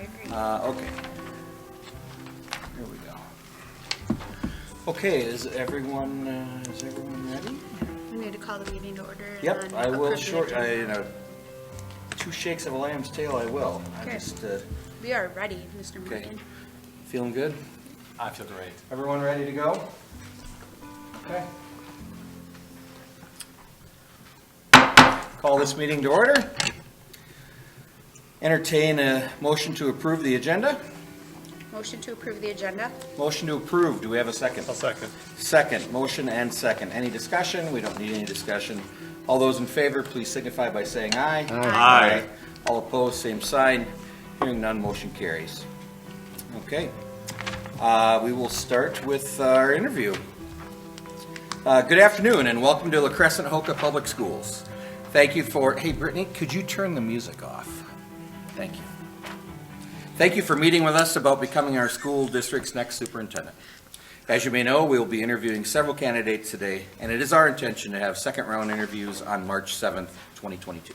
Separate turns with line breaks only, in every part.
agree.
Okay. Here we go. Okay, is everyone ready?
We need to call the meeting to order. And
Yep,
then
I will
approve the agenda.
two shakes of a lamb's tail, I will. I
Okay.
just,
We are ready, Mr.
okay.
Morgan.
Feeling good?
I feel great.
Everyone ready to go? Okay. Call this meeting to order. Entertain a motion to approve the agenda.
Motion to approve the agenda.
Motion to approve. Do we have a second?
I'll second.
Second. Motion and second. Any discussion? We don't need any discussion. All those in favor, please signify by saying aye.
Aye.
All opposed, same sign. Hearing none, motion carries. Okay. We will start with our interview. Good afternoon and welcome to La Crescent Hoka Public Schools. Thank you for, hey Brittany, could you turn the music off? Thank you. Thank you for meeting with us about becoming our school district's next superintendent. As you may know, we will be interviewing several candidates today, and it is our intention to have second round interviews on March 7th, 2022.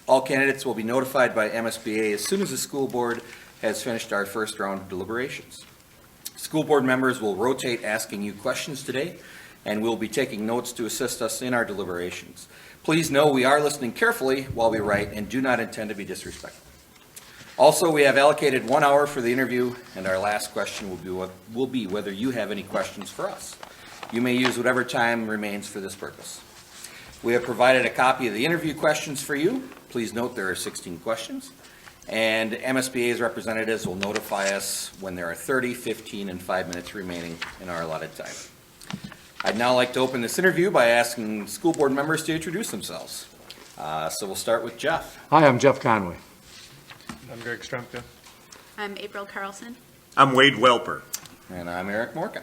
All candidates will be notified by MSBA as soon as the school board has finished our first round of deliberations. School board members will rotate asking you questions today, and we'll be taking notes to assist us in our deliberations. Please know we are listening carefully while we write and do not intend to be disrespectful. Also, we have allocated 1 hour for the interview, and our last question will be whether you have any questions for us. You may use whatever time remains for this purpose. We have provided a copy of the interview questions for you. Please note there are 16 questions, and MSBA's representatives will notify us when there are 30, 15, and 5 minutes remaining in our allotted time. I'd now like to open this interview by asking school board members to introduce themselves. So we'll start with Jeff.
Hi, I'm Jeff Conway.
I'm Greg Strumka.
I'm April Carlson.
I'm Wade Welper.
And I'm Eric Morgan.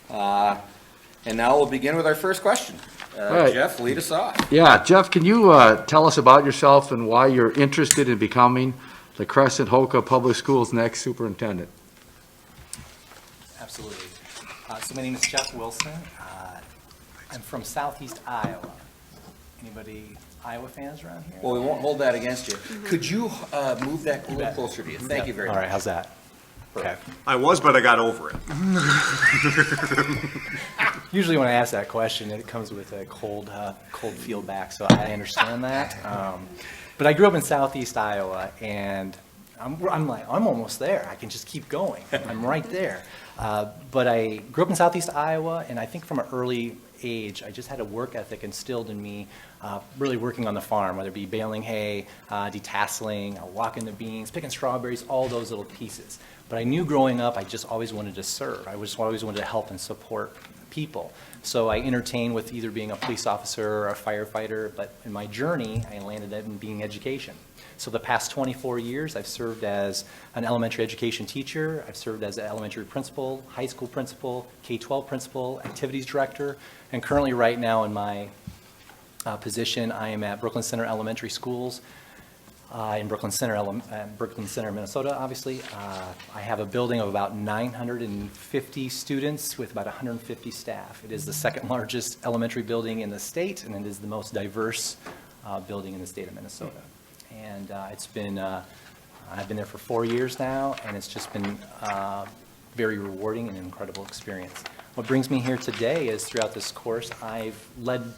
And now we'll begin with our first question.
right.
Jeff, lead us off.
Yeah, Jeff, can you tell us about yourself and why you're interested in becoming the Crescent Hoka Public Schools' next superintendent?
Absolutely. So my name is Jeff Wilson. I'm from Southeast Iowa. Anybody Iowa fans around here?
Well, we won't hold that against you. Could you move that a little closer to you? Thank you very much.
All right, how's that? Okay.
I was, but I got over it.
Usually when I ask that question, it comes with a cold field back, so I understand that. But I grew up in Southeast Iowa, and I'm almost there. I can just keep going. I'm right there. But I grew up in Southeast Iowa, and I think from an early age, I just had a work ethic instilled in me, really working on the farm, whether it be baling hay, detasseling, walking the beans, picking strawberries, all those little pieces. But I knew growing up, I just always wanted to serve. I just always wanted to help and support people. So I entertained with either being a police officer or a firefighter, but in my journey, I landed in being education. So the past 24 years, I've served as an elementary education teacher, I've served as an elementary principal, high school principal, K-12 principal, activities director, and currently right now in my position, I am at Brooklyn Center Elementary Schools in Brooklyn Center, Minnesota, obviously. I have a building of about 950 students with about 150 staff. It is the second largest elementary building in the state, and it is the most diverse building in the state of Minnesota. And it's been, I've been there for 4 years now, and it's just been very rewarding and an incredible experience. What brings me here today is throughout this course, I've led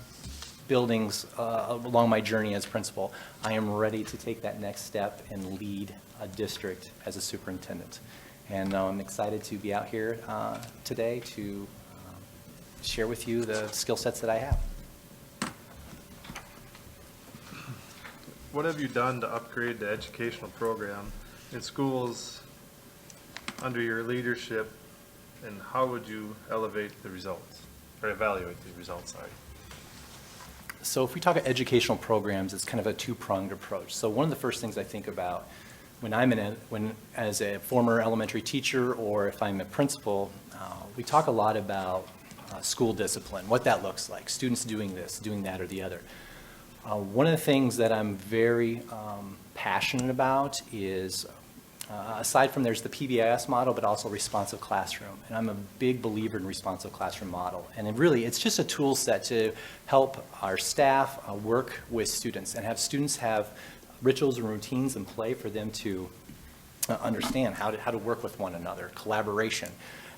buildings along my journey as principal. I am ready to take that next step and lead a district as a superintendent. And I'm excited to be out here today to share with you the skill sets that I have.
What have you done to upgrade the educational program in schools under your leadership, and how would you elevate the results, or evaluate the results, sorry?
So if we talk about educational programs, it's kind of a two-pronged approach. So one of the first things I think about when as a former elementary teacher or if I'm a principal, we talk a lot about school discipline, what that looks like, students doing this, doing that, or the other. One of the things that I'm very passionate about is, aside from there's the PBIS model, but also responsive classroom. And I'm a big believer in responsive classroom model. And it's just a tool set to help our staff work with students and have students have rituals and routines in play for them to understand how to work with one another, collaboration.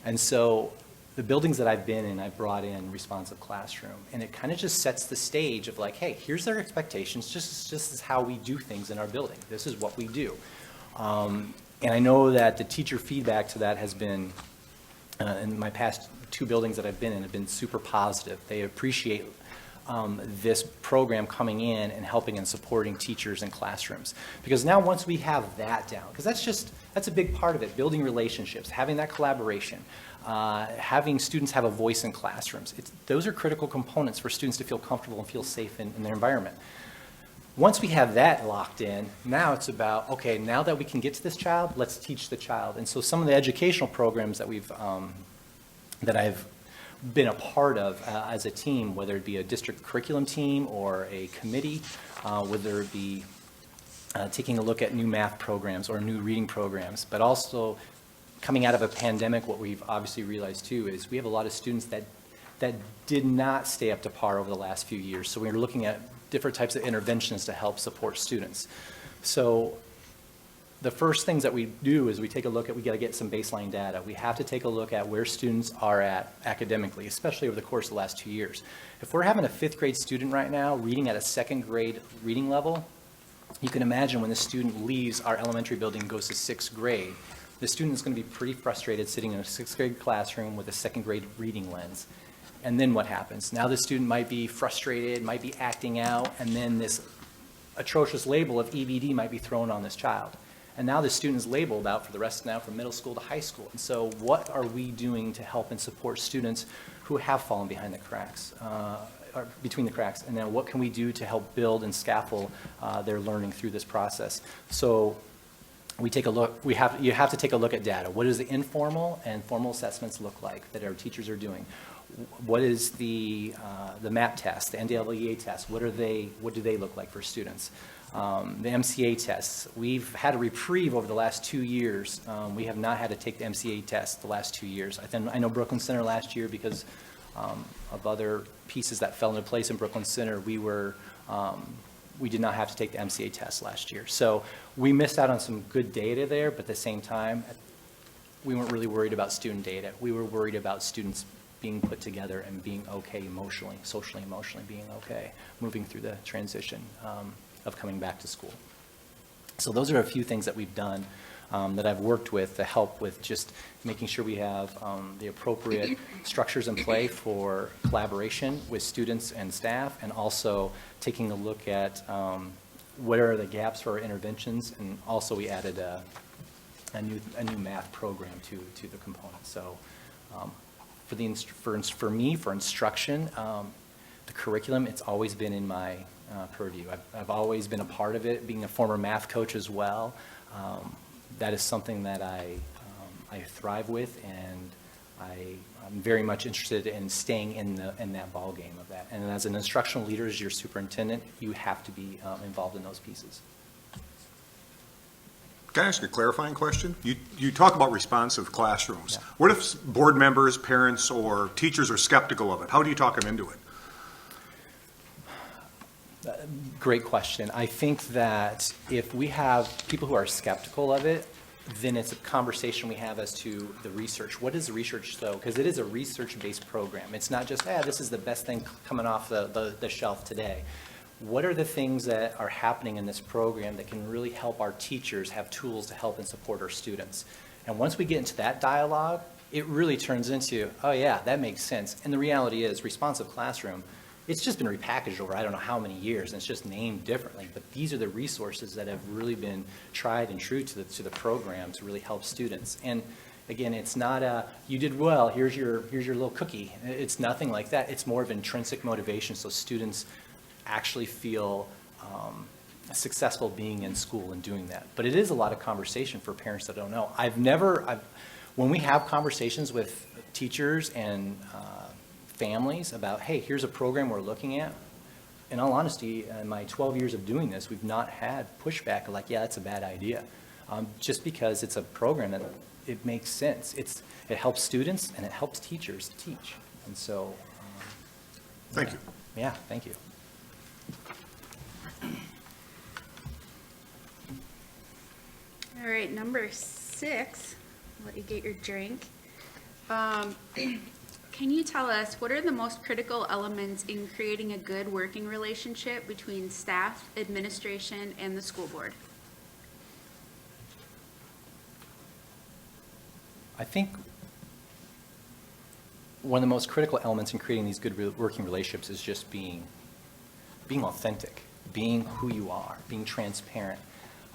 And so the buildings that I've been in, I brought in responsive classroom, and it kind of just sets the stage of like, hey, here's our expectations, just as how we do things in our building. This is what we do. And I know that the teacher feedback to that has been, in my past 2 buildings that I've been in, have been super positive. They appreciate this program coming in and helping and supporting teachers in classrooms. Because now once we have that down, because that's a big part of it, building relationships, having that collaboration, having students have a voice in classrooms. Those are critical components for students to feel comfortable and feel safe in their environment. Once we have that locked in, now it's about, okay, now that we can get to this child, let's teach the child. And so some of the educational programs that that I've been a part of as a team, whether it be a district curriculum team or a committee, whether it be taking a look at new math programs or new reading programs, but also coming out of a pandemic, what we've obviously realized too is we have a lot of students that did not stay up to par over the last few years. So we were looking at different types of interventions to help support students. So the first things that we do is we take a look at, we got to get some baseline data. We have to take a look at where students are at academically, especially over the course of the last 2 years. If we're having a 5th grade student right now reading at a 2nd grade reading level, you can imagine when the student leaves our elementary building and goes to 6th grade, the student is going to be pretty frustrated sitting in a 6th grade classroom with a 2nd grade reading lens. And then what happens? Now the student might be frustrated, might be acting out, and then this atrocious label of EBD might be thrown on this child. And now the student is labeled out for the rest now from middle school to high school. And so what are we doing to help and support students who have fallen behind the cracks, or between the cracks? And then what can we do to help build and scaffold their learning through this process? So we take a look, you have to take a look at data. What does the informal and formal assessments look like that our teachers are doing? What is the MAP test, the NDLEA test? What do they look like for students? The MCA tests. We've had a reprieve over the last 2 years. We have not had to take the MCA test the last 2 years. I know Brooklyn Center last year, because of other pieces that fell into place in Brooklyn Center, we did not have to take the MCA test last year. So we missed out on some good data there, but at the same time, we weren't really worried about student data. We were worried about students being put together and being okay emotionally, socially, emotionally being okay, moving through the transition of coming back to school. So those are a few things that we've done that I've worked with to help with just making sure we have the appropriate structures in play for collaboration with students and staff, and also taking a look at what are the gaps for our interventions, and also we added a new math program to the component. So for me, for instruction, the curriculum, it's always been in my purview. I've always been a part of it, being a former math coach as well. That is something that I thrive with, and I'm very much interested in staying in that ball game of that. And as an instructional leader, as your superintendent, you have to be involved in those pieces.
Can I ask a clarifying question? You talk about responsive classrooms.
Yeah.
What if board members, parents, or teachers are skeptical of it? How do you talk them into it?
Great question. I think that if we have people who are skeptical of it, then it's a conversation we have as to the research. What is the research, though? Because it is a research-based program. It's not just, this is the best thing coming off the shelf today. What are the things that are happening in this program that can really help our teachers have tools to help and support our students? And once we get into that dialogue, it really turns into, oh yeah, that makes sense. And the reality is, responsive classroom, it's just been repackaged over I don't know how many years, and it's just named differently. But these are the resources that have really been tried and true to the program to really help students. And again, it's not you did well, here's your little cookie. It's nothing like that. It's more of intrinsic motivation, so students actually feel successful being in school and doing that. But it is a lot of conversation for parents that don't know. When we have conversations with teachers and families about, hey, here's a program we're looking at, in all honesty, in my 12 years of doing this, we've not had pushback like, yeah, that's a bad idea. Just because it's a program that it makes sense. It helps students and it helps teachers teach. And so.
Thank you.
Yeah, thank you.
All right, number 6, I'll let you get your drink. Can you tell us what are the most critical elements in creating a good working relationship between staff, administration, and the school board?
I think one of the most critical elements in creating these good working relationships is just being authentic, being who you are, being transparent.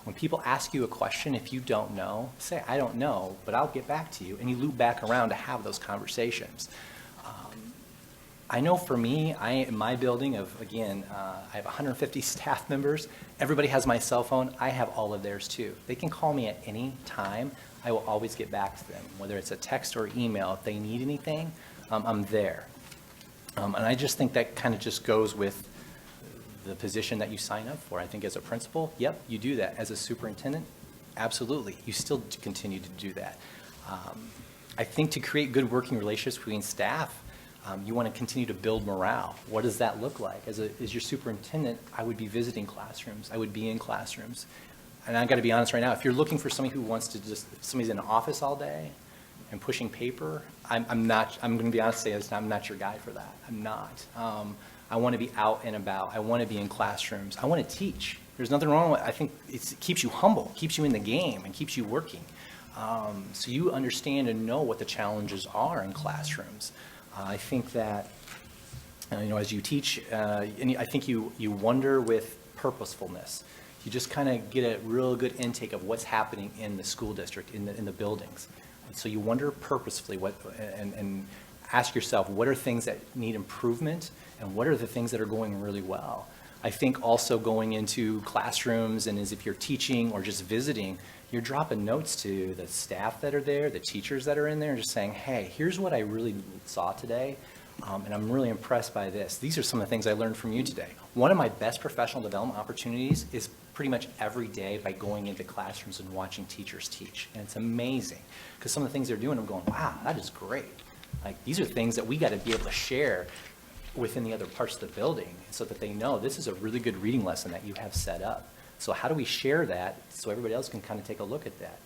When people ask you a question, if you don't know, say, I don't know, but I'll get back to you, and you loop back around to have those conversations. I know for me, in my building of, again, I have 150 staff members. Everybody has my cell phone. I have all of theirs too. They can call me at any time. I will always get back to them, whether it's a text or email. If they need anything, I'm there. And I just think that kind of just goes with the position that you sign up for. I think as a principal, yep, you do that. As a superintendent, absolutely. You still continue to do that. I think to create good working relationships between staff, you want to continue to build morale. What does that look like? As your superintendent, I would be visiting classrooms. I would be in classrooms. And I got to be honest right now, if you're looking for somebody who wants to if somebody's in an office all day and pushing paper, I'm going to be honest and say I'm not your guy for that. I'm not. I want to be out and about. I want to be in classrooms. I want to teach. There's nothing wrong with it. I think it keeps you humble, keeps you in the game, and keeps you working. So you understand and know what the challenges are in classrooms. I think that, as you teach, and I think you wonder with purposefulness. You just kind of get a real good intake of what's happening in the school district, in the buildings. And so you wonder purposefully and ask yourself, what are things that need improvement, and what are the things that are going really well? I think also going into classrooms, and as if you're teaching or just visiting, you're dropping notes to the staff that are there, the teachers that are in there, and just saying, hey, here's what I really saw today, and I'm really impressed by this. These are some of the things I learned from you today. One of my best professional development opportunities is pretty much every day by going into classrooms and watching teachers teach, and it's amazing, because some of the things they're doing, I'm going, wow, that is great. Like, these are things that we got to be able to share within the other parts of the building so that they know this is a really good reading lesson that you have set up. So how do we share that so everybody else can kind of take a look at that?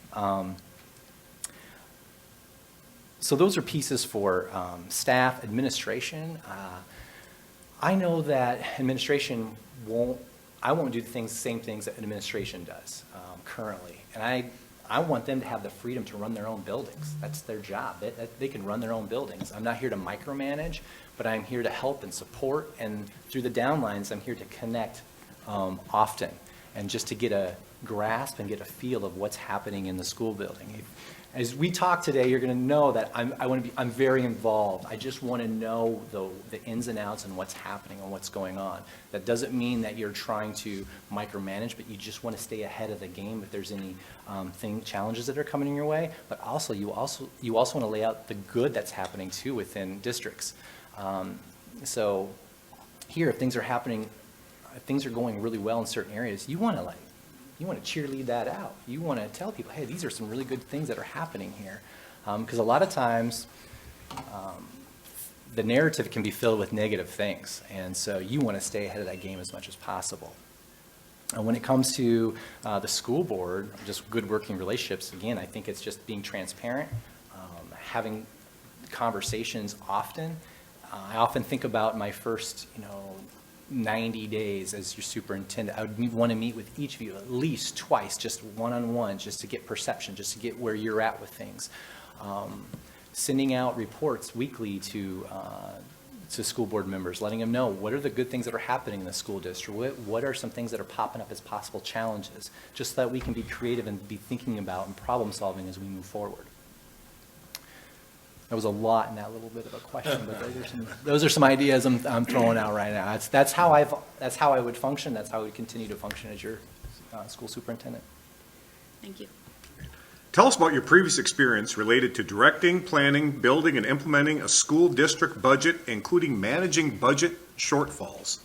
So those are pieces for staff, administration. I know that administration I won't do the same things that administration does currently. And I want them to have the freedom to run their own buildings. That's their job. They can run their own buildings. I'm not here to micromanage, but I'm here to help and support. And through the downlines, I'm here to connect often and just to get a grasp and get a feel of what's happening in the school building. As we talk today, you're going to know that I'm very involved. I just want to know the ins and outs and what's happening and what's going on. That doesn't mean that you're trying to micromanage, but you just want to stay ahead of the game if there's any challenges that are coming your way. But also, you also want to lay out the good that's happening too within districts. So here, if things are happening, if things are going really well in certain areas, you want to cheerlead that out. You want to tell people, hey, these are some really good things that are happening here. Because a lot of times, the narrative can be filled with negative things. And so you want to stay ahead of that game as much as possible. And when it comes to the school board, just good working relationships, again, I think it's just being transparent, having conversations often. I often think about my first, 90 days as your superintendent. I would want to meet with each of you at least twice, just one-on-one, just to get perception, just to get where you're at with things. Sending out reports weekly to school board members, letting them know what are the good things that are happening in the school district, what are some things that are popping up as possible challenges, just so that we can be creative and be thinking about and problem solving as we move forward. There was a lot in that little bit of a question, but those are some ideas I'm throwing out right now. That's how I would function. That's how I would continue to function as your school superintendent.
Thank you.
Tell us about your previous experience related to directing, planning, building, and implementing a school district budget, including managing budget shortfalls.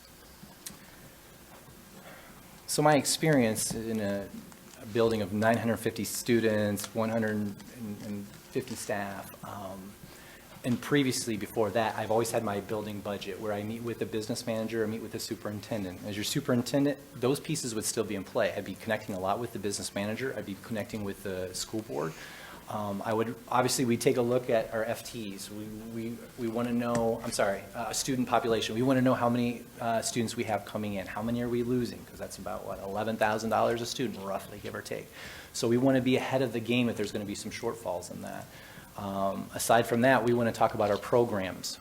So my experience in a building of 950 students, 150 staff, And previously, before that, I've always had my building budget where I meet with the business manager, I meet with the superintendent. As your superintendent, those pieces would still be in play. I'd be connecting a lot with the business manager. I'd be connecting with the school board. Obviously, we take a look at our FTs. We want to know, student population. We want to know how many students we have coming in. How many are we losing? Because that's about, $11,000 a student, roughly, give or take. So we want to be ahead of the game if there's going to be some shortfalls in that. Aside from that, we want to talk about our programs.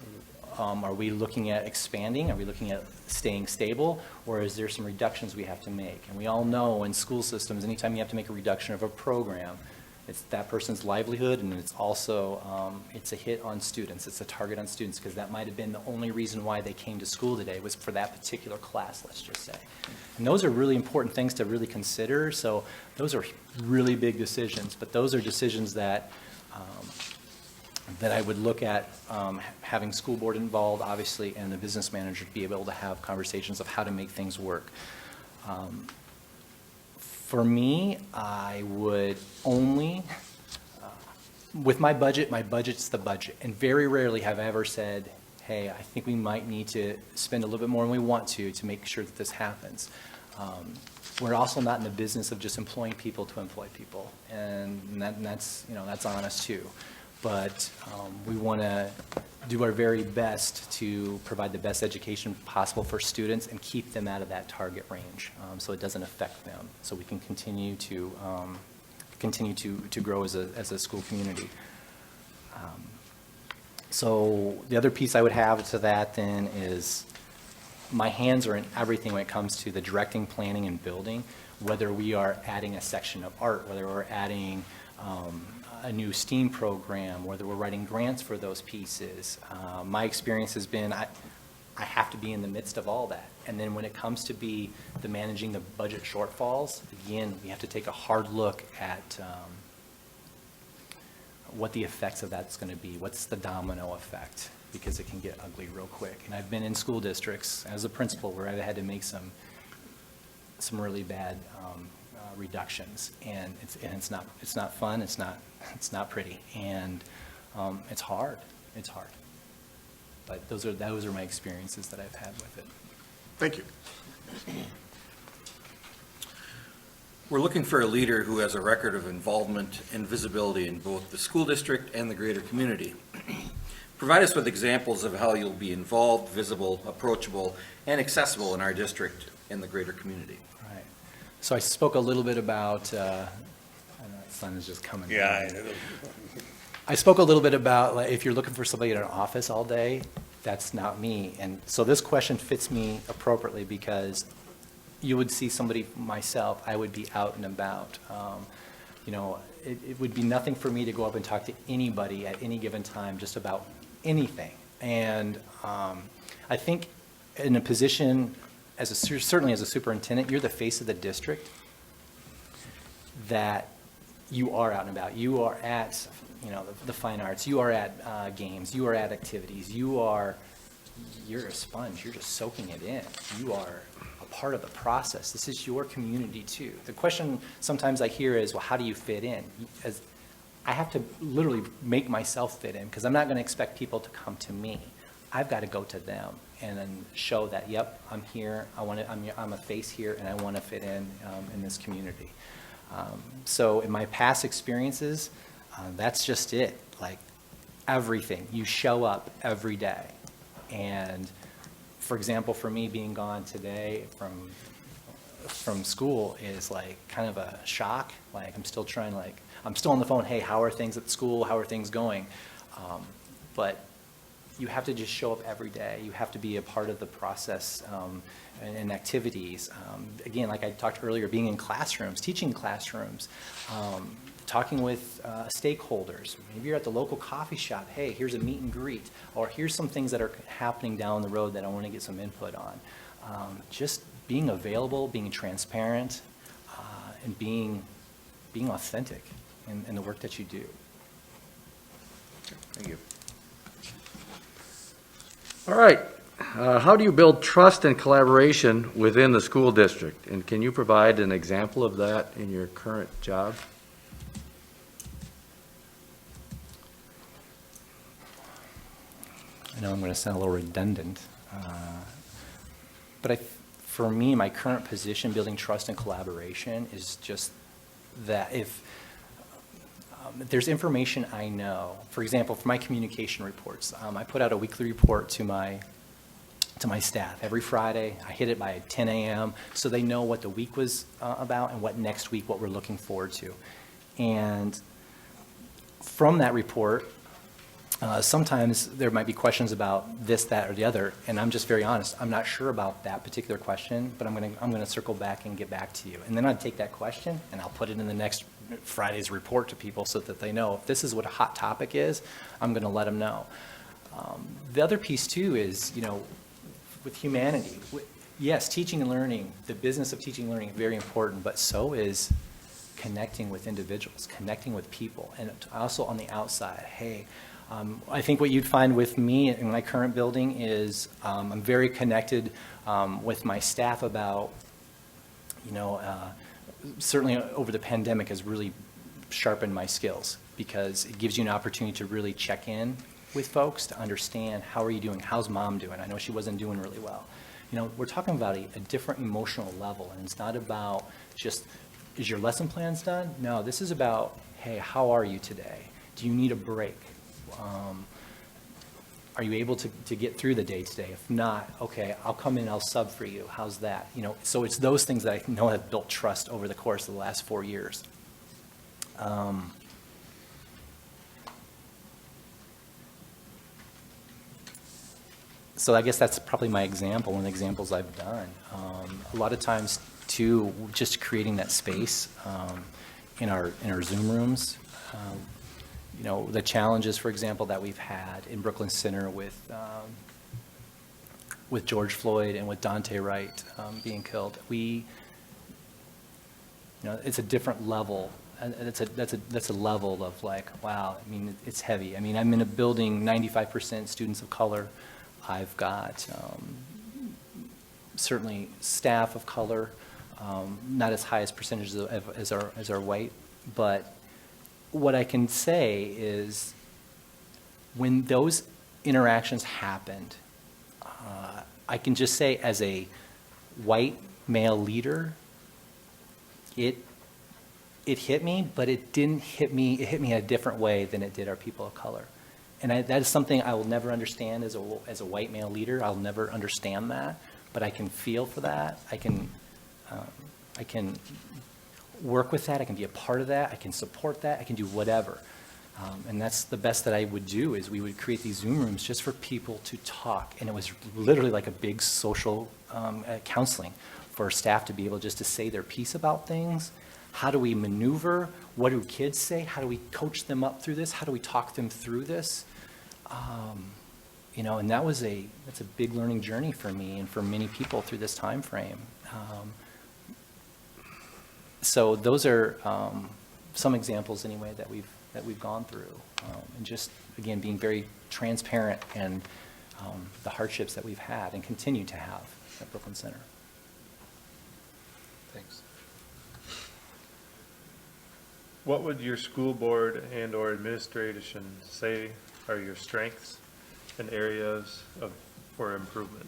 Are we looking at expanding? Are we looking at staying stable? Or is there some reductions we have to make? And we all know in school systems, anytime you have to make a reduction of a program, it's that person's livelihood, and it's also, it's a hit on students. It's a target on students, because that might have been the only reason why they came to school today was for that particular class, let's just say. And those are really important things to really consider. So those are really big decisions, but those are decisions that that I would look at having school board involved, obviously, and the business manager to be able to have conversations of how to make things work. For me, I would only, with my budget's the budget. And very rarely have I ever said, hey, I think we might need to spend a little bit more than we want to make sure that this happens. We're also not in the business of just employing people to employ people. And that's on us too. But we want to do our very best to provide the best education possible for students and keep them out of that target range, so it doesn't affect them, so we can continue to grow as a school community. So the other piece I would have to that then is my hands are in everything when it comes to the directing, planning, and building, whether we are adding a section of art, whether we're adding a new STEAM program, whether we're writing grants for those pieces. My experience has been I have to be in the midst of all that. And then when it comes to the managing the budget shortfalls, again, we have to take a hard look at what the effects of that's going to be. What's the domino effect? Because it can get ugly real quick. And I've been in school districts as a principal where I've had to make some really bad reductions, and it's not fun. It's not pretty, and it's hard. It's hard. But those are my experiences that I've had with it.
Thank you.
We're looking for a leader who has a record of involvement and visibility in both the school district and the greater community. Provide us with examples of how you'll be involved, visible, approachable, and accessible in our district and the greater community.
Right. So I spoke a little bit about, I know the sun is just coming down. I spoke a little bit about, like, if you're looking for somebody in an office all day, that's not me. And so this question fits me appropriately because you would see somebody, myself, I would be out and about. It would be nothing for me to go up and talk to anybody at any given time just about anything. And I think in a position, certainly as a superintendent, you're the face of the district, that you are out and about. You are at the fine arts. You are at games. You are at activities. You're a sponge. You're just soaking it in. You are a part of the process. This is your community too. The question sometimes I hear is, well, how do you fit in? I have to literally make myself fit in, because I'm not going to expect people to come to me. I've got to go to them and then show that, yep, I'm here. I'm a face here, and I want to fit in this community. So in my past experiences, that's just it. Like everything, you show up every day. And for example, for me, being gone today from school is like kind of a shock. Like I'm still on the phone. Hey, how are things at school? How are things going? But you have to just show up every day. You have to be a part of the process and activities. Again, like I talked earlier, being in classrooms, teaching classrooms, talking with stakeholders. Maybe you're at the local coffee shop. Hey, here's a meet and greet, or here's some things that are happening down the road that I want to get some input on. Just being available, being transparent, and being authentic in the work that you do.
Thank you.
All right. How do you build trust and collaboration within the school district? And can you provide an example of that in your current job?
I know I'm going to sound a little redundant, but for me, my current position, building trust and collaboration, is just that if there's information I know, for example, for my communication reports, I put out a weekly report to my staff every Friday. I hit it by 10 a.m. so they know what the week was about and what next week, what we're looking forward to. And from that report, sometimes there might be questions about this, that, or the other, and I'm just very honest. I'm not sure about that particular question, but I'm gonna circle back and get back to you. And then I'd take that question and I'll put it in the next Friday's report to people so that they know if this is what a hot topic is, I'm gonna let them know. The other piece too is, with humanity, yes, teaching and learning, the business of teaching and learning is very important, but so is connecting with individuals, connecting with people, and also on the outside. Hey, I think what you'd find with me in my current building is I'm very connected with my staff about, certainly over the pandemic has really sharpened my skills because it gives you an opportunity to really check in with folks to understand how are you doing, how's mom doing? I know she wasn't doing really well. We're talking about a different emotional level, and it's not about just, is your lesson plans done? No, this is about, hey, how are you today? Do you need a break? Are you able to get through the day today? If not, okay, I'll come in, I'll sub for you. How's that? So it's those things that I know have built trust over the course of the last 4 years. So I guess that's probably my example, one of the examples I've done. A lot of times, too, just creating that space in our Zoom rooms. The challenges, for example, that we've had in Brooklyn Center with George Floyd and with Dante Wright being killed. It's a different level. And that's a level of like, wow, it's heavy. I'm in a building, 95% students of color. I've got certainly staff of color, not as high as percentages as our white, but what I can say is when those interactions happened, I can just say as a white male leader, it hit me, but it didn't hit me, it hit me in a different way than it did our people of color. And that is something I will never understand as a white male leader. I'll never understand that, but I can feel for that. I can work with that. I can be a part of that. I can support that. I can do whatever. And that's the best that I would do is we would create these Zoom rooms just for people to talk. And it was literally like a big social counseling for staff to be able just to say their piece about things. How do we maneuver? What do kids say? How do we coach them up through this? How do we talk them through this? And that's a big learning journey for me and for many people through this time frame. So those are some examples anyway that we've gone through, and just again being very transparent and the hardships that we've had and continue to have at Brooklyn Center.
Thanks. What would your school board and/or administration say are your strengths and areas for improvement?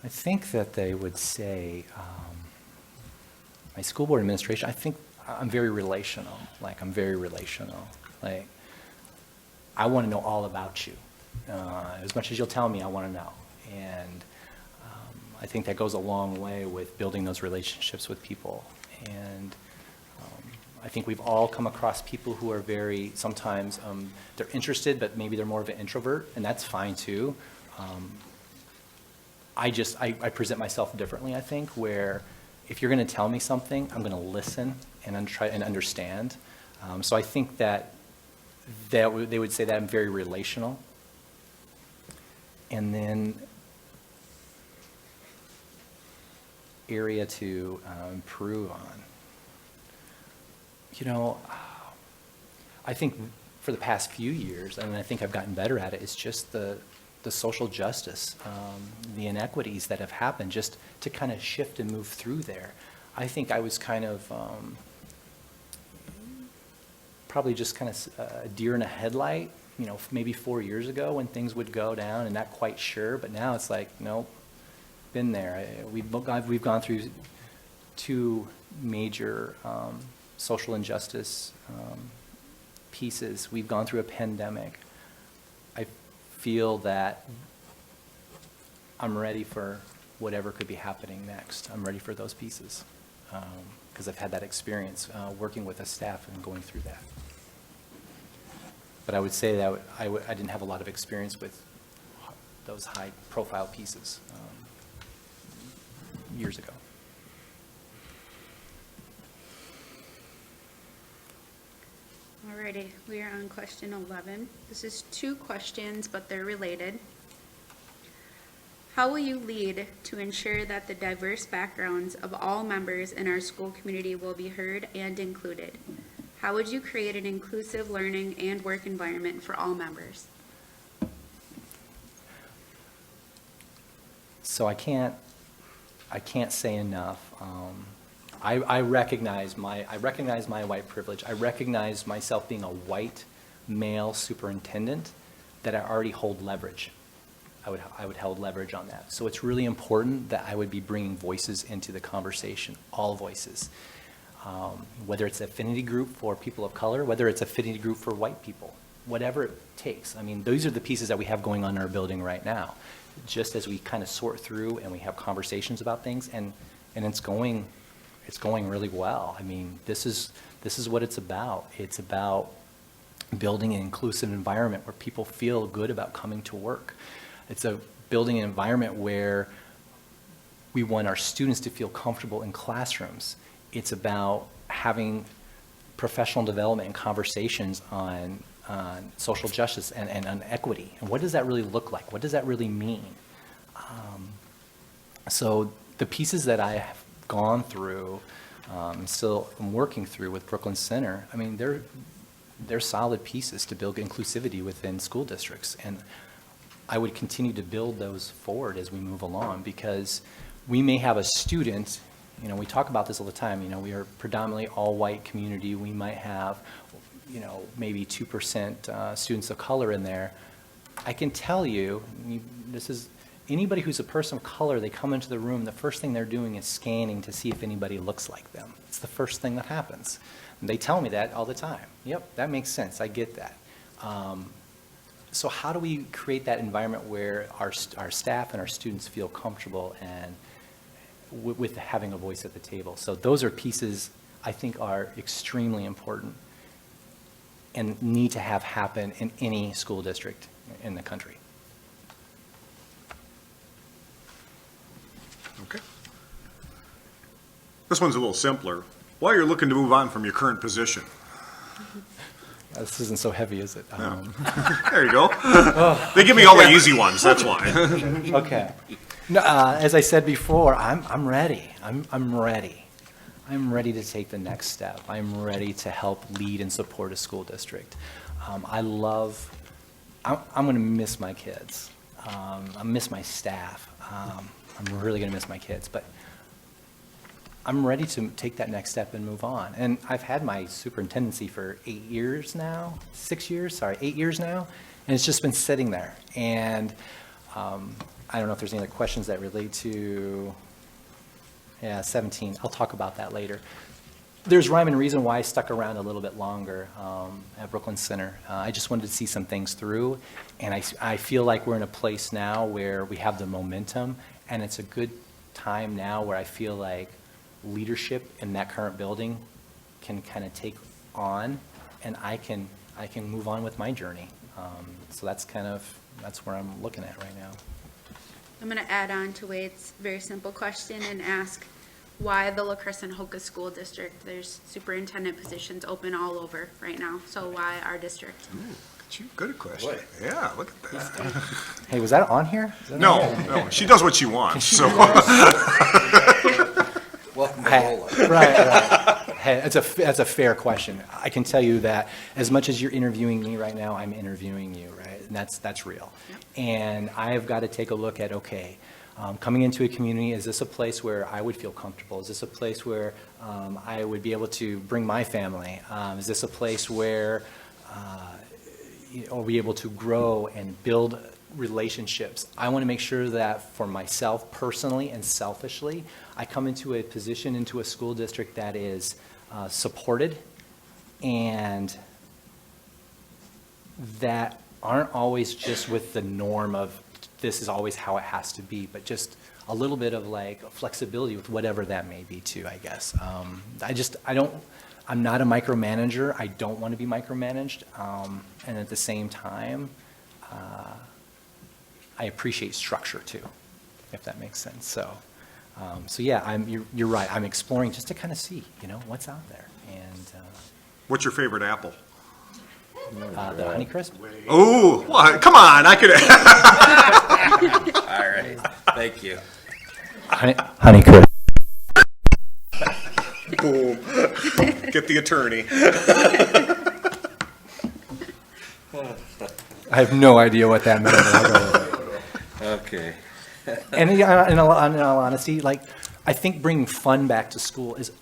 I think that they would say, my school board administration, I think I'm very relational. I'm very relational. I want to know all about you. As much as you'll tell me, I want to know. And I think that goes a long way with building those relationships with people. And I think we've all come across people who are very, sometimes they're interested, but maybe they're more of an introvert, and that's fine too. I present myself differently, I think, where if you're going to tell me something, I'm going to listen and try and understand. So I think that they would say that I'm very relational. And then area to improve on. I think for the past few years, and I think I've gotten better at it, it's just the social justice, the inequities that have happened, just to kind of shift and move through there. I think I was kind of probably just kind of a deer in a headlight, you know, maybe 4 years ago when things would go down and not quite sure, but now it's like, nope, been there. We've gone through 2 major social injustice pieces. We've gone through a pandemic. I feel that I'm ready for whatever could be happening next. I'm ready for those pieces because I've had that experience working with a staff and going through that. But I would say that I didn't have a lot of experience with those high-profile pieces years ago.
Alrighty, we are on question 11. This is 2 questions, but they're related. How will you lead to ensure that the diverse backgrounds of all members in our school community will be heard and included? How would you create an inclusive learning and work environment for all members?
So I can't say enough. I recognize my white privilege. I recognize myself being a white male superintendent, that I already hold leverage. I would hold leverage on that. So it's really important that I would be bringing voices into the conversation, all voices. Whether it's affinity group for people of color, whether it's affinity group for white people, whatever it takes. I mean, those are the pieces that we have going on in our building right now. Just as we kind of sort through and we have conversations about things, and it's going really well. I mean, this is what it's about. It's about building an inclusive environment where people feel good about coming to work. It's building an environment where we want our students to feel comfortable in classrooms. It's about having professional development and conversations on social justice and on equity. And what does that really look like? What does that really mean? So the pieces that I have gone through, still I'm working through with Brooklyn Center, I mean, they're solid pieces to build inclusivity within school districts. And I would continue to build those forward as we move along, because we may have a student, you know, we talk about this all the time, you know, we are predominantly all-white community. We might have, you know, maybe 2% students of color in there. I can tell you, this is, anybody who's a person of color, they come into the room, the first thing they're doing is scanning to see if anybody looks like them. It's the first thing that happens. And they tell me that all the time. Yep, that makes sense, I get that. So how do we create that environment where our staff and our students feel comfortable and with having a voice at the table? So those are pieces I think are extremely important and need to have happen in any school district in the country.
Okay. This one's a little simpler. Why you're looking to move on from your current position?
This isn't so heavy, is it?
There you go. They give me all the easy ones, that's why.
Okay. No, as I said before, I'm ready. I'm ready. I'm ready to take the next step. I'm ready to help lead and support a school district. I'm going to miss my kids. I miss my staff. I'm really going to miss my kids, but I'm ready to take that next step and move on. And I've had my superintendency for 8 years now, 8 years now, and it's just been sitting there. And I don't know if there's any other questions that relate to, 17. I'll talk about that later. There's rhyme and reason why I stuck around a little bit longer at Brooklyn Center. I just wanted to see some things through, and I feel like we're in a place now where we have the momentum, and it's a good time now where I feel like leadership in that current building can kind of take on, and I can move on with my journey. So that's where I'm looking at right now.
I'm going to add on to Wade's very simple question and ask why the La Crescent Hoka School District? There's superintendent positions open all over right now, so why our district?
Good question. Yeah, look at that.
Hey, was that on here?
No, she does what she wants, so.
Welcome to
Hey,
Lola.
right. Hey, that's a fair question. I can tell you that as much as you're interviewing me right now, I'm interviewing you, right? And that's real.
Yep.
And I've got to take a look at, okay, Coming into a community, is this a place where I would feel comfortable? Is this a place where I would be able to bring my family? Is this a place where I'll be able to grow and build relationships? I want to make sure that for myself personally and selfishly, I come into a position, into a school district that is supported and that aren't always just with the norm of this is always how it has to be, but just a little bit of like flexibility with whatever that may be too, I guess. I'm not a micromanager. I don't want to be micromanaged. And at the same time, I appreciate structure too, if that makes sense. So yeah, you're right. I'm exploring just to kind of see, what's out there. And
What's your favorite apple?
the Honeycrisp.
Oh, come on, I could.
All right, thank you.
Honeycrisp.
Boom. Get the attorney.
I have no idea what that meant. But I'll go with it.
Okay.
And in all honesty, like, I think bringing fun back to school is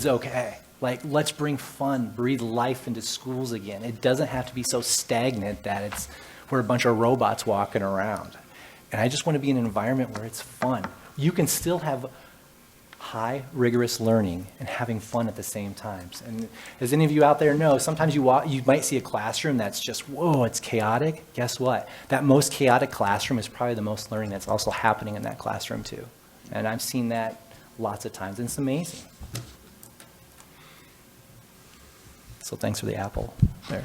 okay. Like, let's bring fun, breathe life into schools again. It doesn't have to be so stagnant that we're a bunch of robots walking around. And I just want to be in an environment where it's fun. You can still have high, rigorous learning and having fun at the same times. And as any of you out there know, sometimes you might see a classroom that's just, whoa, it's chaotic. Guess what? That most chaotic classroom is probably the most learning that's also happening in that classroom too. And I've seen that lots of times, and it's amazing. So thanks for the apple there.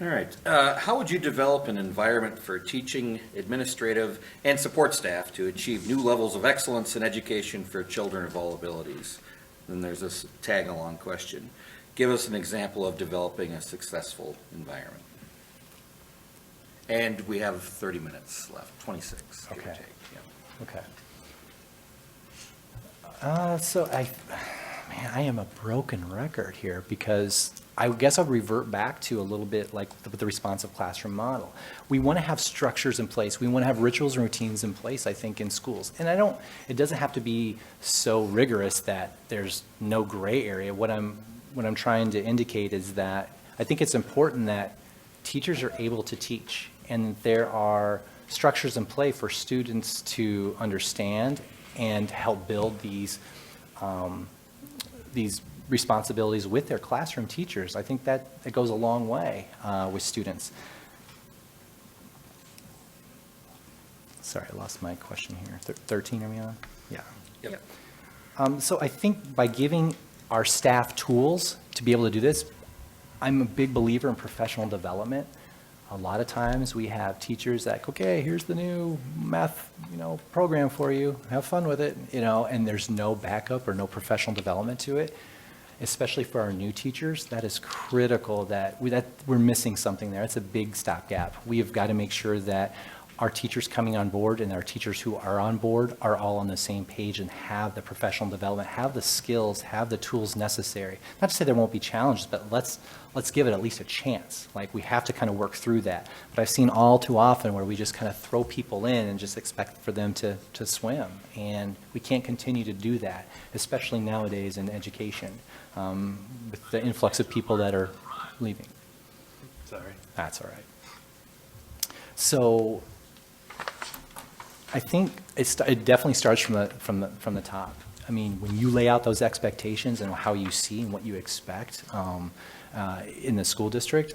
All right. How would you develop an environment for teaching, administrative, and support staff to achieve new levels of excellence in education for children of all abilities? Then there's this tag-along question. Give us an example of developing a successful environment. And we have 30 minutes left, 26, give or
Okay.
take. Yeah.
Okay. So I am a broken record here because I guess I'll revert back to a little bit like the responsive classroom model. We want to have structures in place. We want to have rituals and routines in place, I think, in schools. And it doesn't have to be so rigorous that there's no gray area. What I'm trying to indicate is that I think it's important that teachers are able to teach and there are structures in play for students to understand and help build these responsibilities with their classroom teachers. I think that goes a long way with students. Sorry, I lost my question here. 13, are we on? Yeah.
Yep.
So I think by giving our staff tools to be able to do this, I'm a big believer in professional development. A lot of times we have teachers that, okay, here's the new math, program for you. Have fun with it, and there's no backup or no professional development to it. Especially for our new teachers, that is critical that we're missing something there. It's a big stopgap. We have got to make sure that our teachers coming on board and our teachers who are on board are all on the same page and have the professional development, have the skills, have the tools necessary. Not to say there won't be challenges, but let's give it at least a chance. Like, we have to kind of work through that. But I've seen all too often where we just kind of throw people in and just expect for them to swim. And we can't continue to do that, especially nowadays in education, with the influx of people that are leaving.
Sorry.
That's all right. So I think it definitely starts from the top. I mean, when you lay out those expectations and how you see and what you expect in the school district,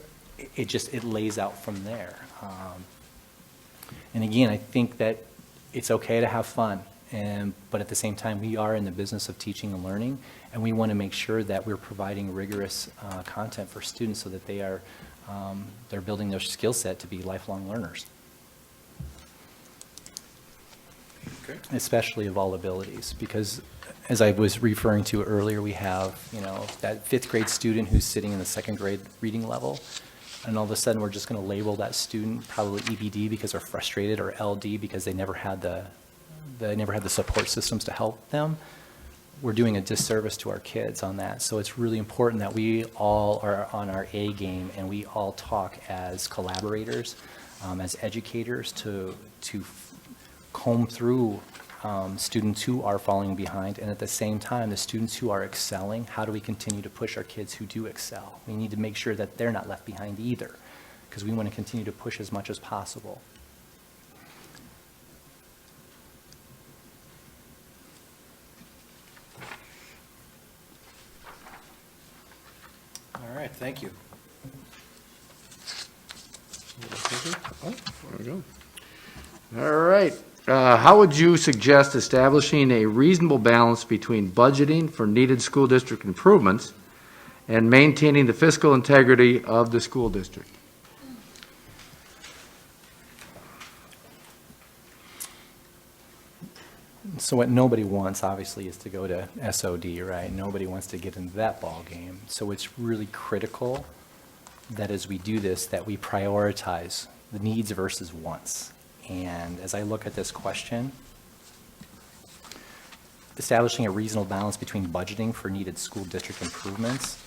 it lays out from there. And again, I think that it's okay to have fun, but at the same time, we are in the business of teaching and learning, and we want to make sure that we're providing rigorous content for students so that they're building their skill set to be lifelong learners.
Okay.
Especially of all abilities, because as I was referring to earlier, we have, that 5th grade student who's sitting in the 2nd grade reading level, and all of a sudden we're just going to label that student probably EBD because they're frustrated, or LD because they never had the support systems to help them. we're doing a disservice to our kids on that. So it's really important that we all are on our A game and we all talk as collaborators, as educators to comb through students who are falling behind, and at the same time, the students who are excelling, how do we continue to push our kids who do excel? We need to make sure that they're not left behind either, because we want to continue to push as much as possible.
All right, thank you.
There we go. All right. How would you suggest establishing a reasonable balance between budgeting for needed school district improvements and maintaining the fiscal integrity of the school district?
So what nobody wants, obviously, is to go to SOD, right? Nobody wants to get into that ball game. So it's really critical that as we do this, that we prioritize the needs versus wants. And as I look at this question, establishing a reasonable balance between budgeting for needed school district improvements,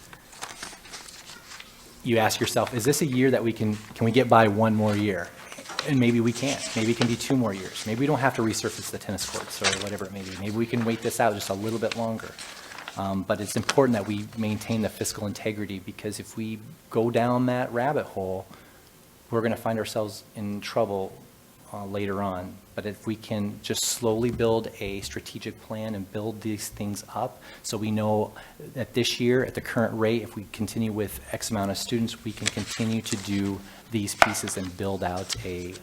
you ask yourself, is this a year that can we get by one more year? And maybe we can't. Maybe it can be 2 more years. Maybe we don't have to resurface the tennis courts or whatever it may be. Maybe we can wait this out just a little bit longer. But it's important that we maintain the fiscal integrity, because if we go down that rabbit hole, we're going to find ourselves in trouble later on. But if we can just slowly build a strategic plan and build these things up, so we know that this year, at the current rate, if we continue with X amount of students, we can continue to do these pieces and build out a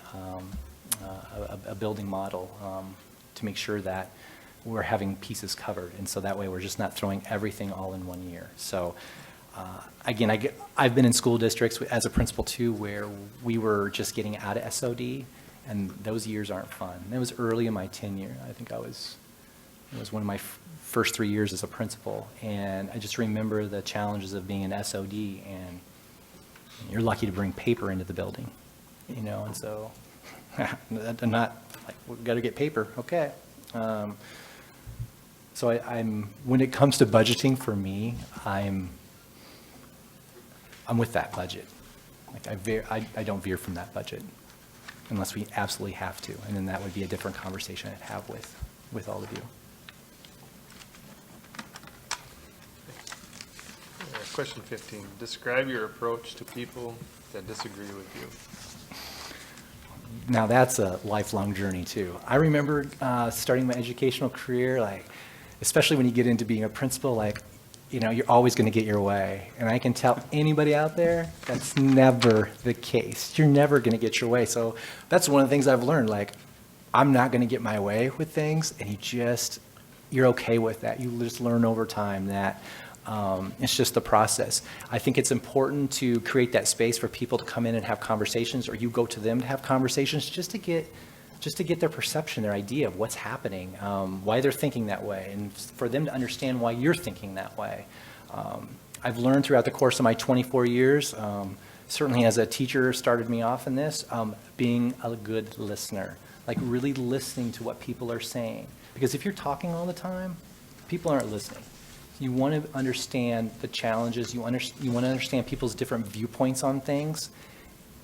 building model to make sure that we're having pieces covered. And so that way, we're just not throwing everything all in one year. So again, I've been in school districts as a principal too, where we were just getting out of SOD, and those years aren't fun. And it was early in my tenure. I think it was one of my first 3 years as a principal, and I just remember the challenges of being an SOD, and you're lucky to bring paper into the building, you know, and so I'm not like, we've got to get paper, okay. So I'm when it comes to budgeting for me, I'm with that budget. Like I don't veer from that budget unless we absolutely have to, and then that would be a different conversation I'd have with all of you.
Question 15, describe your approach to people that disagree with you.
Now that's a lifelong journey too. I remember starting my educational career, like, especially when you get into being a principal, like, you know, you're always going to get your way. And I can tell anybody out there that's never the case. You're never going to get your way. So that's one of the things I've learned. Like, I'm not going to get my way with things, and you're okay with that. You just learn over time that it's just the process. I think it's important to create that space for people to come in and have conversations, or you go to them to have conversations, just to get their perception, their idea of what's happening, why they're thinking that way, and for them to understand why you're thinking that way. I've learned throughout the course of my 24 years, certainly as a teacher started me off in this, being a good listener, like really listening to what people are saying. Because if you're talking all the time, people aren't listening. You want to understand the challenges, you want to understand people's different viewpoints on things.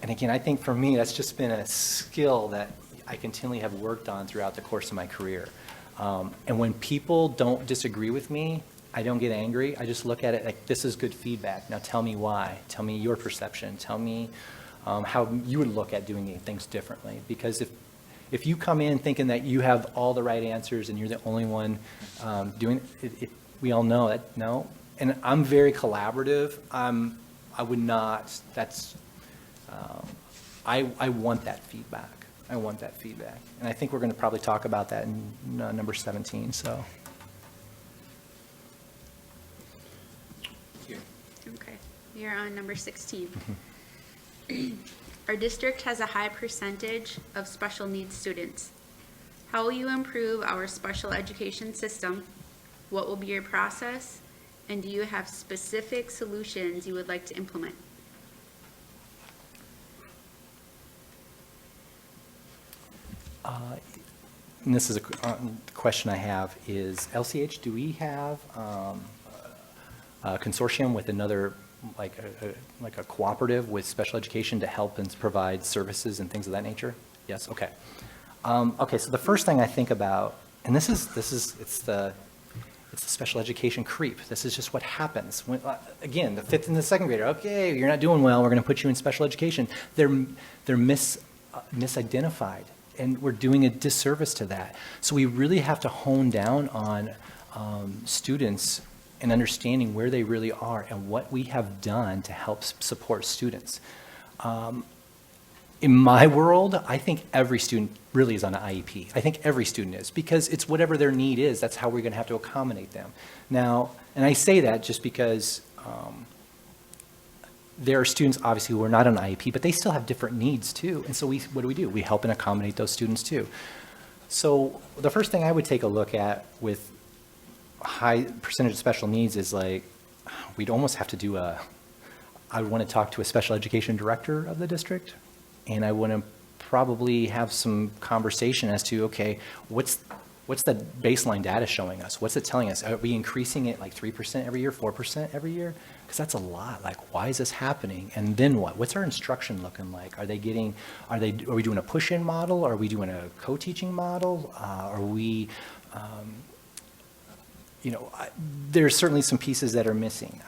And again, I think for me, that's just been a skill that I continually have worked on throughout the course of my career. And when people don't disagree with me, I don't get angry. I just look at it like, this is good feedback. Now tell me why. Tell me your perception. Tell me how you would look at doing things differently. Because if you come in thinking that you have all the right answers and you're the only one doing it, we all know that, no. And I'm very collaborative. I would not, I want that feedback. I want that feedback. And I think we're going to probably talk about that in number 17, so.
Okay, we are on number 16. Our district has a high percentage of special needs students. How will you improve our special education system? What will be your process? And do you have specific solutions you would like to implement?
and this is a question I have, is LCH, do we have a consortium with another, like a cooperative with special education to help and provide services and things of that nature? Yes, okay. Okay, so the first thing I think about, and it's the special education creep. This is just what happens. When, again, the fifth and the second grader, okay, you're not doing well, we're going to put you in special education. They're misidentified, and we're doing a disservice to that. So we really have to hone down on students and understanding where they really are and what we have done to help support students. In my world, I think every student really is on an IEP. I think every student is, because it's whatever their need is, that's how we're going to have to accommodate them. Now, and I say that just because there are students, obviously, who are not on IEP, but they still have different needs, too. And so what do? We help and accommodate those students, too. So the first thing I would take a look at with high percentage of special needs is, like, we'd almost have to do I would want to talk to a special education director of the district, and I want to probably have some conversation as to, okay, what's the baseline data showing us? What's it telling us? Are we increasing it like 3% every year, 4% every year? Because that's a lot. Like, why is this happening? And then what? What's our instruction looking like? Are we doing a push-in model? Are we doing a co-teaching model? Are we, there's certainly some pieces that are missing.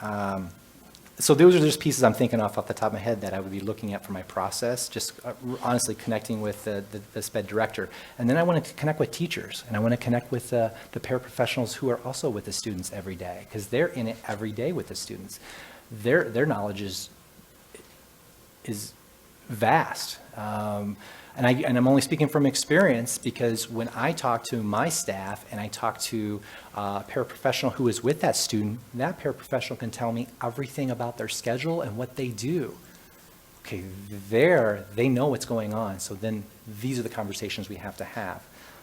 So those are just pieces I'm thinking off the top of my head that I would be looking at for my process, just honestly connecting with the SPED director. And then I want to connect with teachers, and I want to connect with the paraprofessionals who are also with the students every day, because they're in it every day with the students. Their knowledge is vast. And I'm only speaking from experience, because when I talk to my staff and I talk to a paraprofessional who is with that student, that paraprofessional can tell me everything about their schedule and what they do. Okay, they know what's going on, so then these are the conversations we have to have.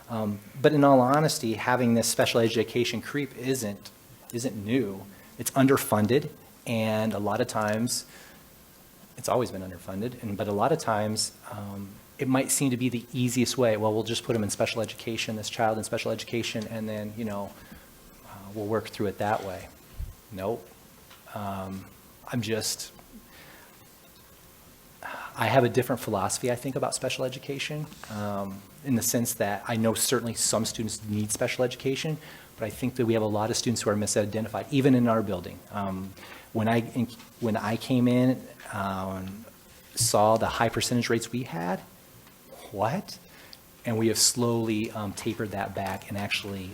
But in all honesty, having this special education creep isn't new. It's underfunded, and a lot of times, it's always been underfunded, but a lot of times, it might seem to be the easiest way. Well, we'll just put them in special education, this child in special education, and then, we'll work through it that way. Nope. I have a different philosophy, I think, about special education, in the sense that I know certainly some students need special education, but I think that we have a lot of students who are misidentified, even in our building. When I came in, saw the high percentage rates we had, what? And we have slowly tapered that back and actually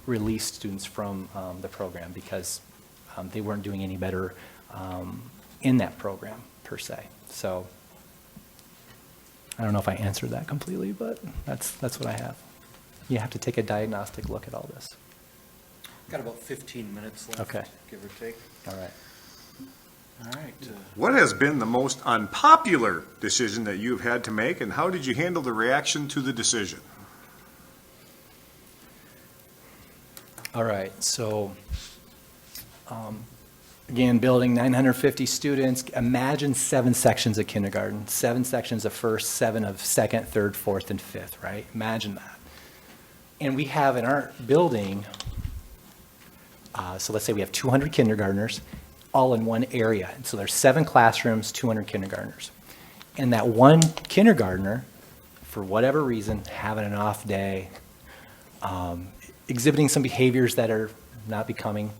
released students from the program, because they weren't doing any better in that program, per se. So I don't know if I answered that completely, but that's what I have. You have to take a diagnostic look at all this.
Got about 15 minutes left,
Okay.
give or take.
All right.
All right.
What has been the most unpopular decision that you've had to make, and how did you handle the reaction to the decision?
All right, so, again, building 950 students, imagine 7 sections of kindergarten, 7 sections of first, 7 of second, third, fourth, and fifth, right? Imagine that. And we have in our building, so let's say we have 200 kindergartners, all in one area. And so there's 7 classrooms, 200 kindergartners. And that one kindergartner, for whatever reason, having an off day, exhibiting some behaviors that are not becoming,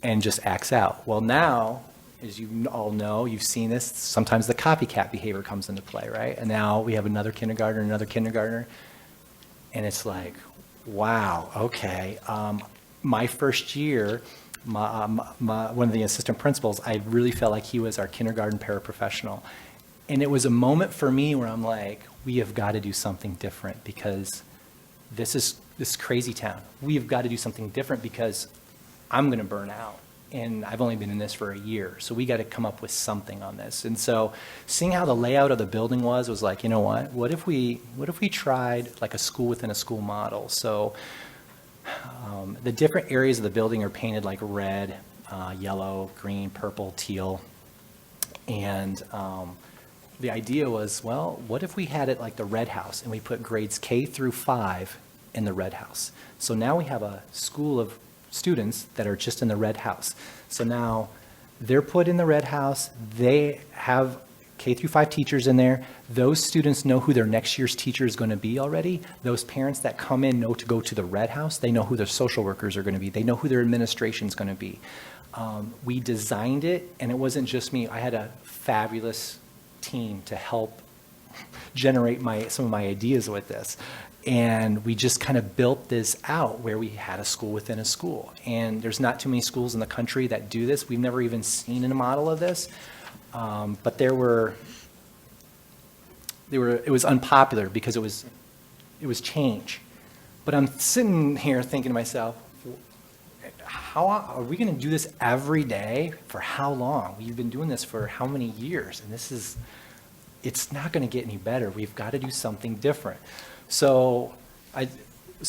and just acts out. Well, now, as you all know, you've seen this, sometimes the copycat behavior comes into play, right? And now we have another kindergartner, and it's like, wow, okay. My first year, one of the assistant principals, I really felt like he was our kindergarten paraprofessional. And it was a moment for me where I'm like, we have got to do something different, because this is crazy town. We have got to do something different, because I'm going to burn out. And I've only been in this for a year. So we got to come up with something on this. And so seeing how the layout of the building was like, you know what if we tried like a school within a school model? So the different areas of the building are painted like red, yellow, green, purple, teal. And the idea was, well, what if we had it like the Red House and we put grades K through 5 in the Red House? So now we have a school of students that are just in the Red House. So now they're put in the Red House, they have K through 5 teachers in there. Those students know who their next year's teacher is going to be already. Those parents that come in know to go to the Red House. They know who their social workers are going to be. They know who their administration is going to be. We designed it, and it wasn't just me. I had a fabulous team to help generate some of my ideas with this. And we just kind of built this out where we had a school within a school. And there's not too many schools in the country that do this. We've never even seen a model of this. But it was unpopular because it was change. But I'm sitting here thinking to myself, how are we going to do this every day for how long? We've been doing this for how many years? And it's not going to get any better. We've got to do something different. So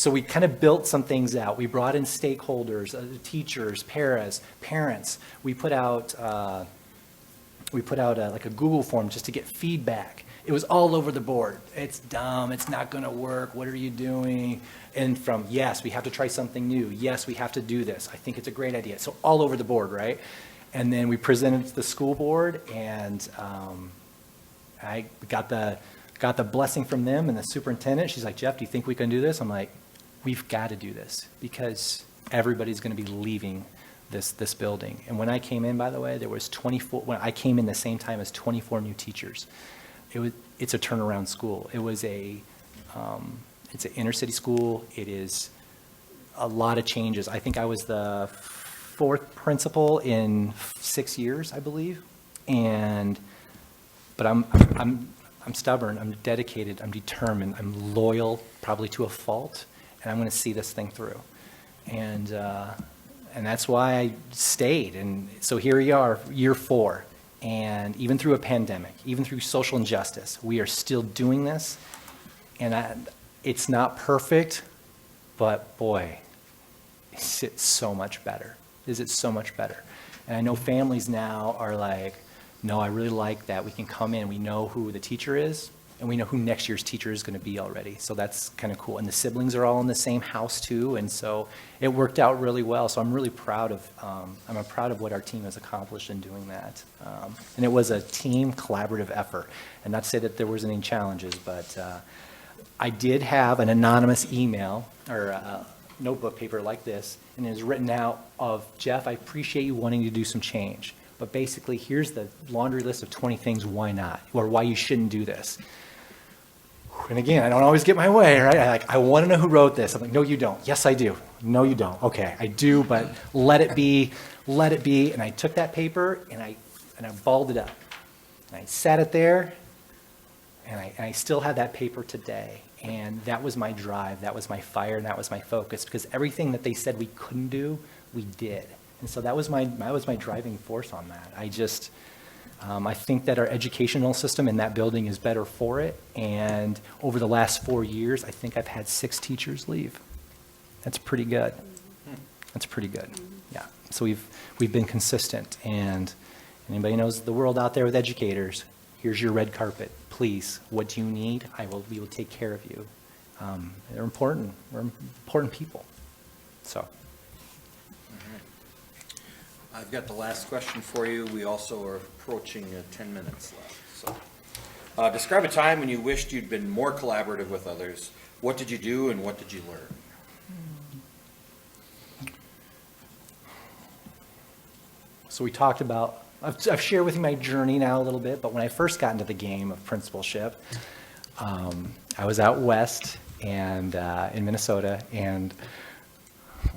we kind of built some things out. We brought in stakeholders, teachers, parents. We put out like a Google form just to get feedback. It was all over the board. It's dumb. It's not going to work. What are you doing? And from, yes, we have to try something new. Yes, we have to do this. I think it's a great idea. So all over the board, right? And then we presented to the school board, and I got the blessing from them and the superintendent. She's like, Jeff, do you think we can do this? I'm like, we've got to do this because everybody's going to be leaving this building. And when I came in, by the way, there was 24, when I came in the same time as 24 new teachers. It's a turnaround school. It's an inner city school. It is a lot of changes. I think I was the 4th principal in 6 years, I believe. But I'm stubborn. I'm dedicated. I'm determined. I'm loyal, probably to a fault, and I'm going to see this thing through. And that's why I stayed. And so here we are, year 4. And even through a pandemic, even through social injustice, we are still doing this. And it's not perfect, but boy, is it so much better. Is it so much better? And I know families now are like, no, I really like that. We can come in, we know who the teacher is, and we know who next year's teacher is going to be already. So that's kind of cool. And the siblings are all in the same house too, and so it worked out really well. So I'm really proud of what our team has accomplished in doing that. And it was a team collaborative effort. And not to say that there wasn't any challenges, but I did have an anonymous email or a notebook paper like this, and it was written out of, Jeff, I appreciate you wanting to do some change. But basically, here's the laundry list of 20 things why not, or why you shouldn't do this. And again, I don't always get my way, right? I want to know who wrote this. I'm like, no, you don't. Yes, I do. No, you don't. Okay, I do, but let it be. Let it be. And I took that paper and I balled it up. And I sat it there, and I still have that paper today. And that was my drive. That was my fire, and that was my focus. Because everything that they said we couldn't do, we did. And so that was my driving force on that. I think that our educational system in that building is better for it. And over the last 4 years, I think I've had 6 teachers leave. That's pretty good. That's pretty good. Yeah. So we've been consistent. And anybody knows the world out there with educators, here's your red carpet. Please, what do you need? We will take care of you. They're important. We're important people. So.
I've got the last question for you. We also are approaching 10 minutes left. So, describe a time when you wished you'd been more collaborative with others. What did you do and what did you learn?
So we talked about, I've shared with you my journey now a little bit, but when I first got into the game of principalship, I was out west and in Minnesota, and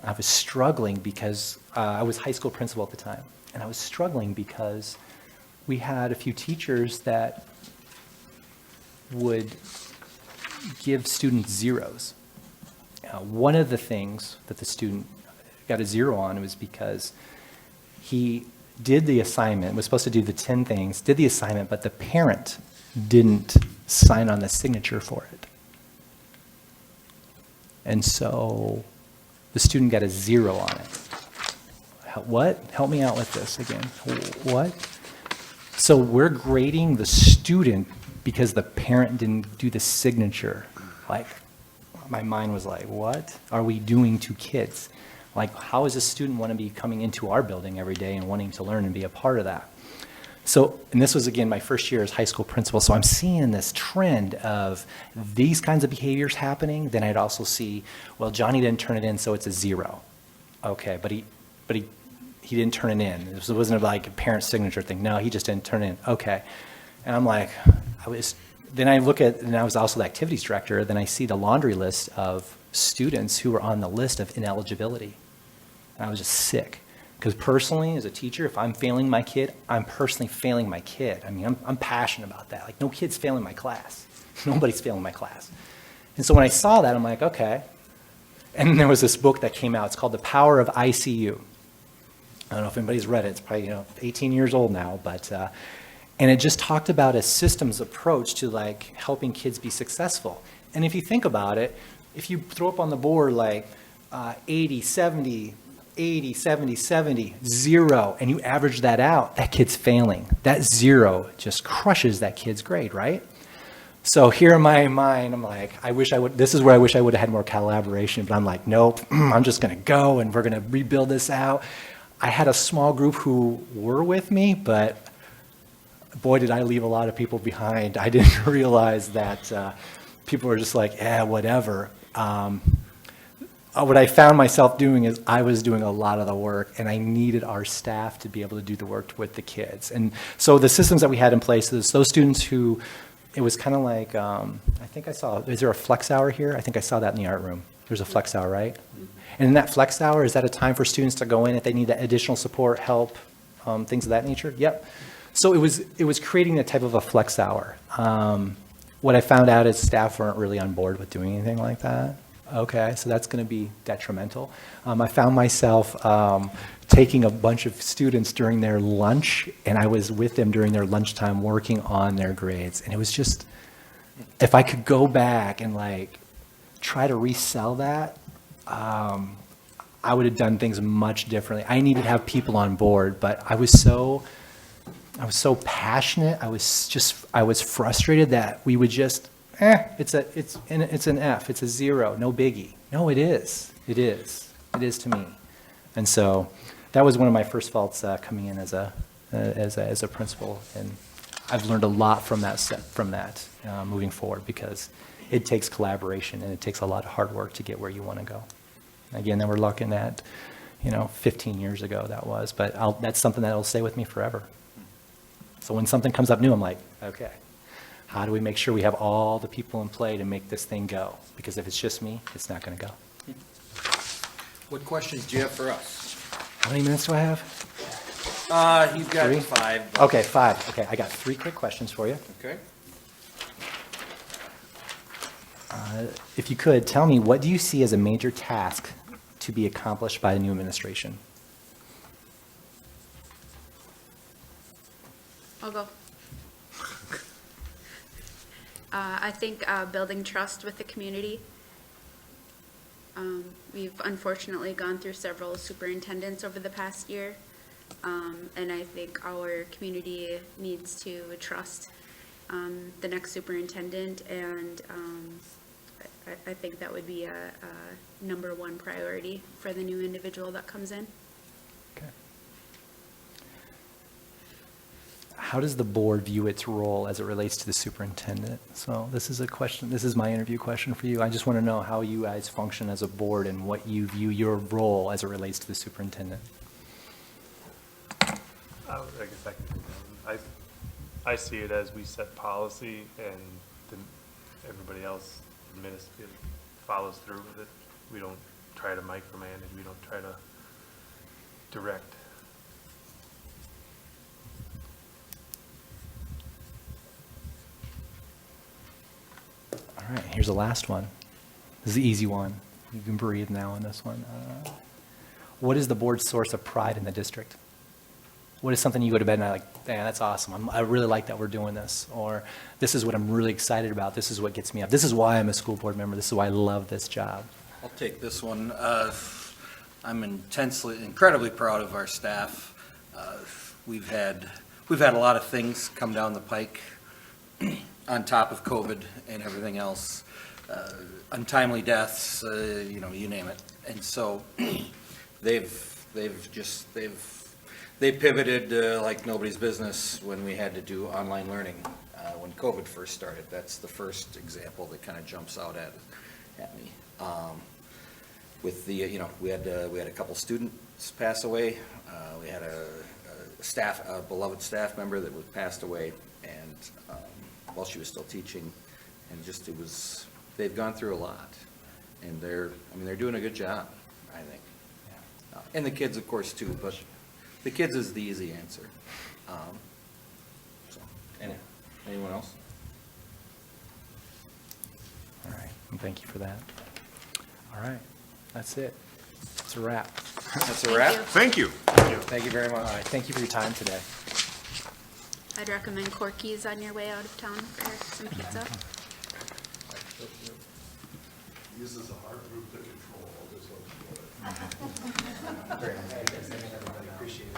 I was struggling because I was high school principal at the time, and I was struggling because we had a few teachers that would give students zeros. One of the things that the student got a 0 on was because he did the assignment, was supposed to do the 10 things, did the assignment, but the parent didn't sign on the signature for it. And so the student got a 0 on it. What? Help me out with this again. What? So we're grading the student because the parent didn't do the signature. Like, my mind was like, what are we doing to kids? Like, how does a student want to be coming into our building every day and wanting to learn and be a part of that? So, and this was, again, my first year as high school principal, so I'm seeing this trend of these kinds of behaviors happening. Then I'd also see, well, Johnny didn't turn it in, so it's a 0. Okay, but he didn't turn it in. It wasn't like a parent signature thing. No, he just didn't turn it in. Okay. And I'm like, then I look at, and I was also the activities director, then I see the laundry list of students who were on the list of ineligibility. And I was just sick. Because personally, as a teacher, if I'm failing my kid, I'm personally failing my kid. I mean, I'm passionate about that. Like, no kid's failing my class. Nobody's failing my class. And so when I saw that, I'm like, okay. And then there was this book that came out. It's called The Power of ICU. I don't know if anybody's read it. It's probably 18 years old now, but and it just talked about a systems approach to like helping kids be successful. And if you think about it, if you throw up on the board like 80, 70, 80, 70, 70, 0, and you average that out, that kid's failing. That 0 just crushes that kid's grade, right? So here in my mind, I'm like, this is where I wish I would have had more collaboration, but I'm like, nope, I'm just going to go and we're going to rebuild this out. I had a small group who were with me, but boy, did I leave a lot of people behind. I didn't realize that people were just like, yeah, whatever. What I found myself doing is I was doing a lot of the work, and I needed our staff to be able to do the work with the kids. And so the systems that we had in place, is those students who, it was kind of like, I think I saw, is there a flex hour here? I think I saw that in the art room. There's a flex hour, right? And in that flex hour, is that a time for students to go in if they need additional support, help, things of that nature? Yep. So it was creating that type of a flex hour. What I found out is staff weren't really on board with doing anything like that. Okay, so that's going to be detrimental. I found myself taking a bunch of students during their lunch, and I was with them during their lunchtime working on their grades. And it was just, if I could go back and like try to resell that, I would have done things much differently. I needed to have people on board, but I was so passionate. I was frustrated that we would just, it's an F, it's a 0, no biggie. No, it is to me. And so that was one of my first faults coming in as a principal, and I've learned a lot from that moving forward, because it takes collaboration and it takes a lot of hard work to get where you want to go. Again, then we're looking at 15 years ago that was, but that's something that'll stay with me forever. So when something comes up new, I'm like, okay, how do we make sure we have all the people in play to make this thing go? Because if it's just me, it's not going to go.
What questions do you have for us?
How many minutes do I have?
You've got
3?
5.
Okay, 5. Okay, I got 3 quick questions for you.
Okay.
If you could, tell me, what do you see as a major task to be accomplished by the new administration?
I'll go. I think building trust with the community. We've unfortunately gone through several superintendents over the past year, and I think our community needs to trust the next superintendent, and I think that would be a number 1 priority for the new individual that comes in.
Okay. How does the board view its role as it relates to the superintendent? So this is a question, this is my interview question for you. I just want to know how you guys function as a board and what you view your role as it relates to the superintendent.
I guess I see it as we set policy and then everybody else administratively follows through with it. We don't try to micromanage. We don't try to direct.
All right, here's the last one. This is the easy one. You can breathe now on this one. What is the board's source of pride in the district? What is something you go to bed and like, man, that's awesome. I really like that we're doing this. Or this is what I'm really excited about. This is what gets me up. This is why I'm a school board member. This is why I love this job.
I'll take this one. I'm incredibly proud of our staff. We've had we've had a lot of things come down the pike on top of COVID and everything else, untimely deaths, you know, you name it. And so they've pivoted like nobody's business when we had to do online learning when COVID first started. That's the first example that kind of jumps out at me. With the, you know, we had a couple students pass away. We had a beloved staff member that was passed away, and while she was still teaching, and just they've gone through a lot, and they're doing a good job, I think. And the kids, of course, too, but the kids is the easy answer. So, anyone else?
All right, and thank you for that. All right, that's it. It's a wrap.
That's a wrap.
Thank you.
Thank you very much.
All right, thank you for your time today.
I'd recommend Corky's on your way out of town for some pizza.
This is a hard group to control.
Great. Thanks, everybody. Appreciate it.